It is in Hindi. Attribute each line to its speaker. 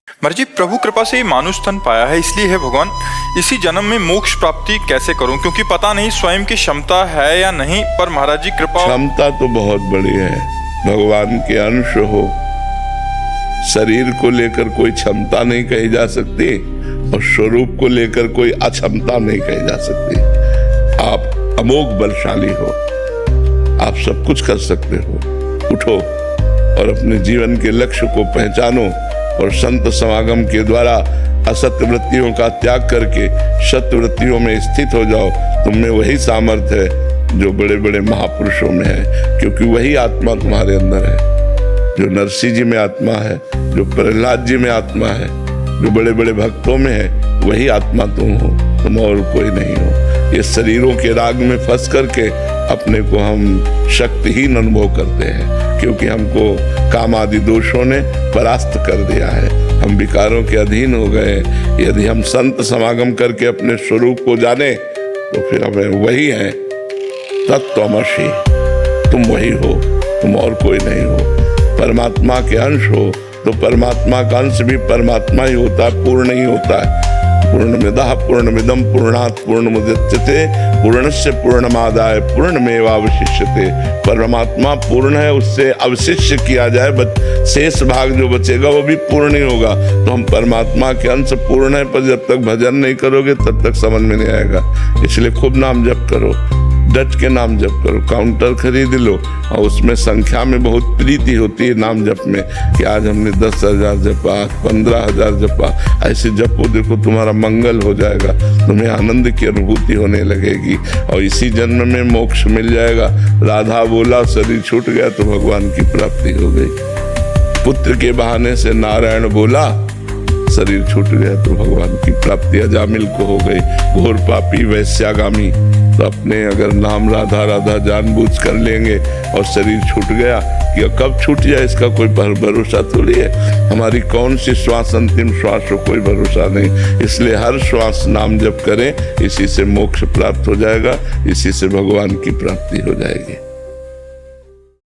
Speaker 1: मर्जी प्रभु कृपा से मानुष तन पाया है, इसलिए है भगवान इसी जन्म में मोक्ष प्राप्ति कैसे करूं, क्योंकि पता नहीं स्वयं की क्षमता है या नहीं। पर महाराज जी कृपा।
Speaker 2: क्षमता तो बहुत बड़ी है, भगवान के अंश हो। शरीर को लेकर कोई क्षमता नहीं कही जा सकती और स्वरूप को लेकर कोई अक्षमता नहीं कही जा सकती। आप अमोघ बलशाली हो, आप सब कुछ कर सकते हो। उठो और अपने जीवन के लक्ष्य को पहचानो और संत समागम के द्वारा असत्य वृत्तियों का त्याग करके सत्य वृत्तियों में स्थित हो जाओ। तुम में वही सामर्थ्य है जो बड़े बड़े महापुरुषों में है, क्योंकि वही आत्मा तुम्हारे अंदर है। जो नरसिंह जी में आत्मा है, जो प्रहलाद जी में आत्मा है, जो बड़े बड़े भक्तों में है, वही आत्मा तुम हो, तुम और कोई नहीं हो। ये शरीरों के राग में फंस करके अपने को हम शक्तिहीन अनुभव करते हैं, क्योंकि हमको काम आदि दोषों ने परास्त कर दिया है। हम विकारों के अधीन हो गए। यदि हम संत समागम करके अपने स्वरूप को जाने तो फिर हमें वही है, तत्त्वमसि, तुम वही हो, तुम और कोई नहीं हो। परमात्मा के अंश हो तो परमात्मा का अंश भी परमात्मा ही होता है, पूर्ण ही होता है। पूर्णमिदः पूर्णमिदं पूर्णात् पूर्णमुदच्यते पूर्णस्य पूर्णमादाय पूर्णमेवावशिष्यते। परमात्मा पूर्ण है, उससे अवशिष्य किया जाए, शेष भाग जो बचेगा वो भी पूर्ण ही होगा। तो हम परमात्मा के अंश पूर्ण है, पर जब तक भजन नहीं करोगे तब तक समझ में नहीं आएगा। इसलिए खूब नाम जप करो, डट के नाम जप करो। काउंटर खरीद लो और उसमें संख्या में बहुत प्रीति होती है नाम जप में, कि आज हमने 10,000 जपा, 15,000 जपा। ऐसे जपो, देखो तुम्हारा मंगल हो जाएगा, तुम्हें आनंद की अनुभूति होने लगेगी और इसी जन्म में मोक्ष मिल जाएगा। राधा बोला शरीर छूट गया तो भगवान की प्राप्ति हो गई। पुत्र के बहाने से नारायण बोला, शरीर छूट गया तो भगवान की प्राप्ति अजामिल को हो गई। घोर पापी वैश्यागामी तो अपने अगर नाम राधा राधा जानबूझ कर लेंगे और शरीर छूट गया, कि कब छूट जाए इसका कोई भरोसा थोड़ी है। हमारी कौन सी श्वास अंतिम श्वास हो, कोई भरोसा नहीं। इसलिए हर श्वास नाम जप करें, इसी से मोक्ष प्राप्त हो जाएगा, इसी से भगवान की प्राप्ति हो जाएगी।